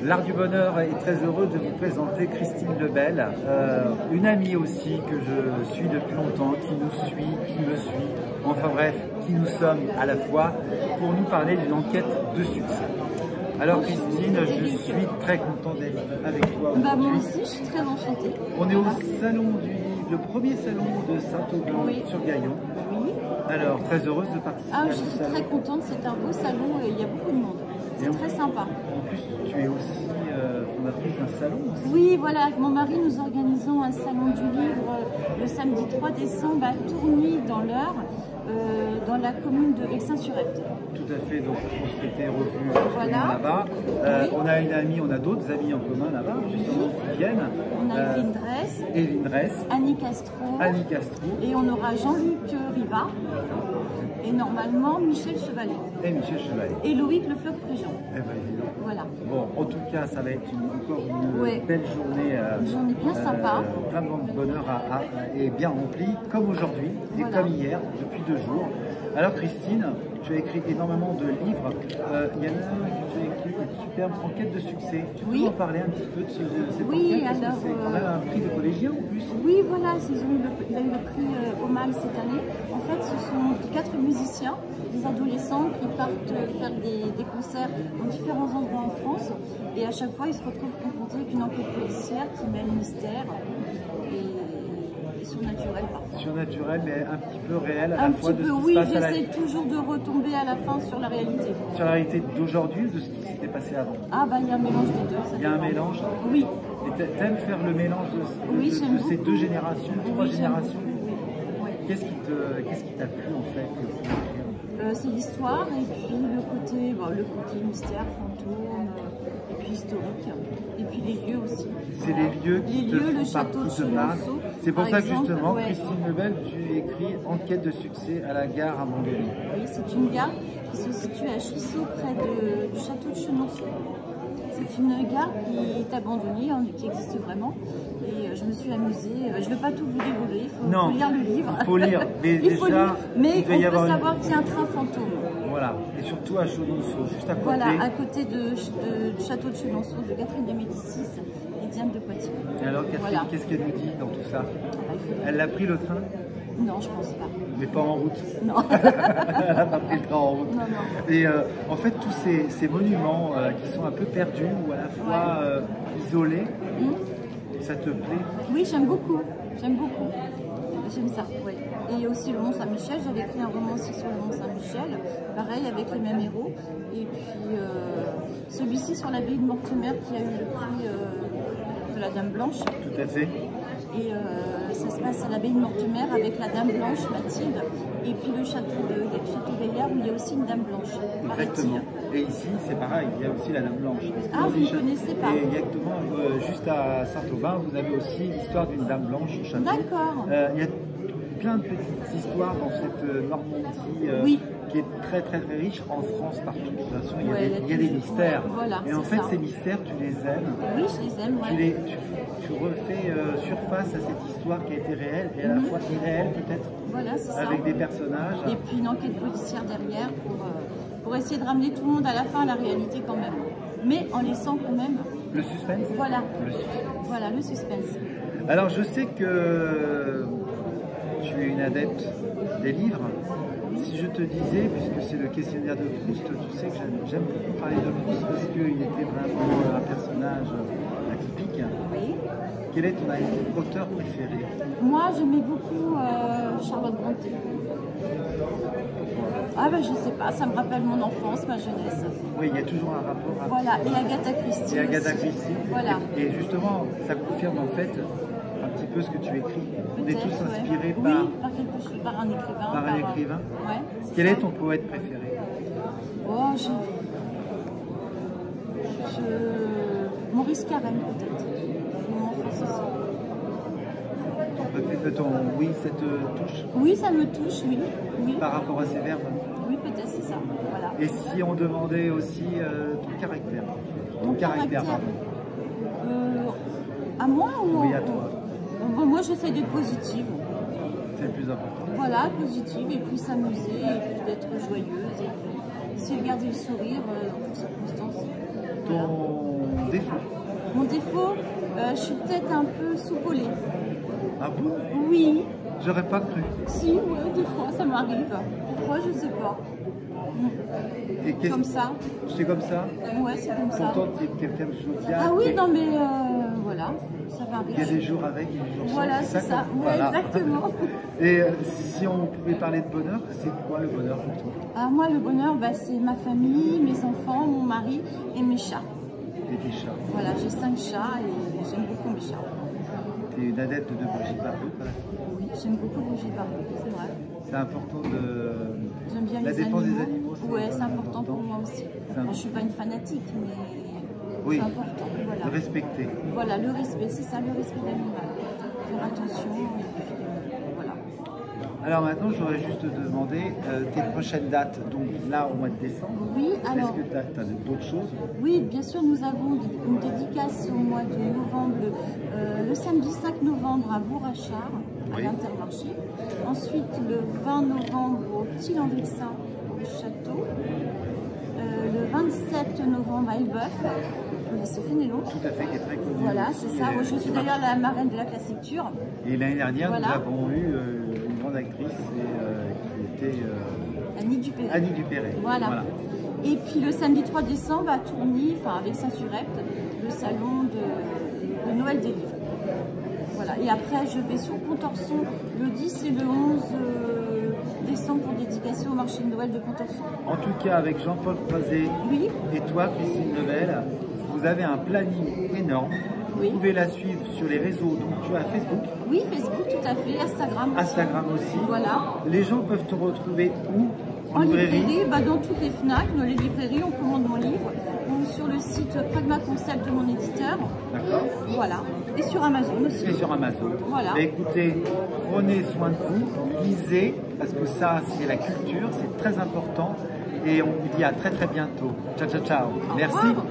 L'Art du Bonheur est très heureux de vous présenter Christine Lebel, une amie aussi que je suis depuis longtemps, qui nous suit, qui me suit, enfin bref, qui nous sommes à la fois, pour nous parler d'une enquête de succès. Alors Christine, je suis très content d'être avec toi aujourd'hui. Moi aussi, je suis très enchantée. On est au salon du livre, le premier salon de Saint-Auban sur Gaillon. Oui. Alors, très heureuse de participer à je ce suis salon. très contente, c'est un beau salon et il y a beaucoup de monde. C'est très sympa. En plus, tu es aussi fondatrice d'un salon aussi. Oui, voilà, avec mon mari, nous organisons un salon du livre le samedi 3 décembre à Tourny dans l'Eure, dans la commune de Vexin-sur-Epte. Tout à fait, donc on s'était revus là-bas. Oui. On a une amie, on a d'autres amis en commun là-bas, justement, qui viennent. On a Evelyne Dresse, Annie Castro, et on aura Jean-Luc Riva, et normalement Michel Chevalet. Et Loïc Le Floch-Prigent. Voilà. Bon, en tout cas, ça va être encore une belle journée. Une journée bien sympa. Plein de bonheur et bien remplie, comme aujourd'hui et comme hier, depuis 2 jours. Alors Christine, tu as écrit énormément de livres. Il y en a un que tu as écrit, une superbe enquête de succès. Tu peux en parler un petit peu de cette enquête, parce que c'est quand même un prix de collégien en plus. Oui, voilà, il a eu le prix Omal cette année. En fait, ce sont 4 musiciens, des adolescents qui partent faire des concerts dans différents endroits en France. Et à chaque fois, ils se retrouvent confrontés avec une enquête policière qui mêle mystère et surnaturel parfois. Surnaturel, mais un petit peu réel à la fois de ce qui oui, se passe j'essaie toujours de retomber à la fin sur la réalité. Sur la réalité d'aujourd'hui ou de ce qui s'était passé avant? Il y a un mélange des deux. Il y a un mélange? Oui. Et t'aimes faire le mélange de ces 2 générations, 3 générations? Oui. Qu'est-ce qui t'a plu en fait? C'est l'histoire et puis le côté mystère, fantôme, et puis historique, et puis les lieux aussi. C'est les lieux qui le château de Chenonceau. C'est pour ça que justement, Christine Lebel, tu écris Enquête de succès à la gare abandonnée. Oui, c'est une gare qui se situe à Chissot, près du château de Chenonceau. C'est une gare qui est abandonnée, qui existe vraiment. Et je me suis amusée. Je ne vais pas tout vous dévoiler, il faut lire le livre. Il faut lire, mais mais on peut savoir qu'il y a un train fantôme. Voilà, et surtout à Chenonceau, juste à côté. Voilà, à côté du château de Chenonceau, de Catherine de Médicis et Diane de Poitiers. Et alors Catherine, qu'est-ce qu'elle nous dit dans tout ça? Elle a pris le train? Non, je pense pas. Mais pas en route? Non. Elle n'a pas pris le train en route. Non. Et en fait, tous ces monuments qui sont un peu perdus ou à la fois isolés, ça te plaît? Oui, j'aime beaucoup. J'aime ça, oui. Et aussi le Mont Saint-Michel, j'avais écrit un roman aussi sur le Mont Saint-Michel, pareil avec les mêmes héros. Et puis celui-ci sur l'abbaye de Mortemer qui a eu le prix de la Dame Blanche. Tout à fait. Et ça se passe à l'abbaye de Mortemer avec la Dame Blanche, Mathilde, et puis le château Gaillard où il y a aussi une Dame Blanche. Exactement. Et ici, c'est pareil, il y a aussi la Dame Blanche. Ah, vous ne connaissez pas? Et exactement, juste à Saint-Auban, vous avez aussi l'histoire d'une Dame Blanche au château. D'accord. Il y a plein de petites histoires dans cette Normandie qui est très très très riche en France partout. De toute façon, il y a des mystères. Voilà, et en fait, ces mystères, tu les aimes. Oui, je les aime. Tu refais surface à cette histoire qui a été réelle et à la fois irréelle peut-être. Voilà, c'est ça. Avec des personnages. Et puis une enquête policière derrière pour essayer de ramener tout le monde à la fin à la réalité quand même. Mais en laissant quand même... Le suspense. Voilà. Voilà, le suspense. Alors je sais que tu es une adepte des livres. Si je te disais, puisque c'est le questionnaire de Proust, tu sais que j'aime beaucoup parler de Proust parce qu'il était vraiment un personnage atypique. Oui. Quel est ton auteur préféré? Moi, j'aimais beaucoup Charlotte Brontë. Je sais pas, ça me rappelle mon enfance, ma jeunesse. Oui, il y a toujours un rapport. Voilà, et Agatha Christie. Voilà. Et justement, ça confirme en fait un petit peu ce que tu écris. On est tous inspirés par un écrivain. Par un écrivain. Ouais, Quel est ton poète préféré? Maurice Carême, peut-être. Mon enfance aussi. Oui, ça te touche? Oui, ça me touche, oui. Par rapport à ces verbes? Oui, peut-être, c'est ça. Voilà. Et si on demandait aussi ton caractère? Ton caractère, pardon. À moi ou Oui, à toi. Moi, j'essaie d'être positive. C'est le plus important. Voilà, positive, et puis s'amuser, et puis d'être joyeuse, et puis essayer de garder le sourire dans toutes circonstances. Ton défaut? Mon défaut, je suis peut-être un peu soupolée. Ah bon? Oui, J'aurais pas cru. si, ouais, des fois, ça m'arrive. Pourquoi, je sais pas. Et qu'est-ce Comme ça. C'est comme ça? Ouais, c'est comme ça. Pourtant, tu es quelqu'un de jovial. Ah oui, non, mais voilà, ça Il y a m'arrive. des jours avec et des jours sans. Voilà, c'est ça. quoi. Ouais, Voilà. exactement. Et si on pouvait parler de bonheur, c'est quoi le bonheur pour toi? Ah, moi, le bonheur, bah, c'est ma famille, mes enfants, mon mari et mes chats. Et tes chats. Voilà, j'ai 5 chats et j'aime beaucoup mes chats. Tu es une adepte de Brigitte Bardot, voilà. Oui, j'aime beaucoup Brigitte Bardot, c'est vrai. C'est important de... J'aime bien La les défense animaux. des animaux, Ouais, c'est important pour moi aussi. important. Bon, je suis pas une fanatique, mais Oui. c'est important. Voilà. De respecter. Voilà, le respect, c'est ça, le respect de l'animal. Faire attention, et puis voilà. Alors maintenant, j'aurais juste demandé tes prochaines dates. Donc là, au mois de décembre, Oui, alors, est-ce que tu as d'autres choses? oui, bien sûr, nous avons une dédicace au mois de novembre, le samedi 5 novembre à Bourg-Achard, à Oui. l'Intermarché. Ensuite, le 20 novembre au Tille-en-Vexin, au château. Le 27 novembre à Elbeuf, c'est Fénélon. Tout à fait, qui est très connu. Voilà, c'est ça. Moi, je suis d'ailleurs la marraine de la classiculture. Et l'année dernière, Voilà. nous avons eu une grande actrice qui était Annie Dupéré. Annie Dupéré. Voilà. Et puis le samedi 3 décembre à Tourny, enfin avec Saint-Surepte, le salon de Noël des livres. Voilà. Et après, je vais sur Pontorson le 10 et le 11 décembre pour dédicacer au marché de Noël de Pontorson. En tout cas, avec Jean-Paul Croiset Oui, et toi, Christine Lebel, vous avez un planning énorme. Oui. Vous pouvez la suivre sur les réseaux. Donc, tu as Facebook, oui, Facebook tout à fait, Instagram aussi. Instagram aussi. Voilà. Les gens peuvent te retrouver où? En librairie, bah, dans toutes les FNAC, dans les librairies, on commande mon livre, ou sur le site Pragma Concept de mon éditeur. D'accord. Voilà. Et sur Amazon aussi. Et sur Amazon. Voilà. Bah, écoutez, prenez soin de vous, lisez, parce que ça, c'est la culture, c'est très important. Et on vous dit à très très bientôt. Ciao, ciao, ciao. Au Merci. revoir.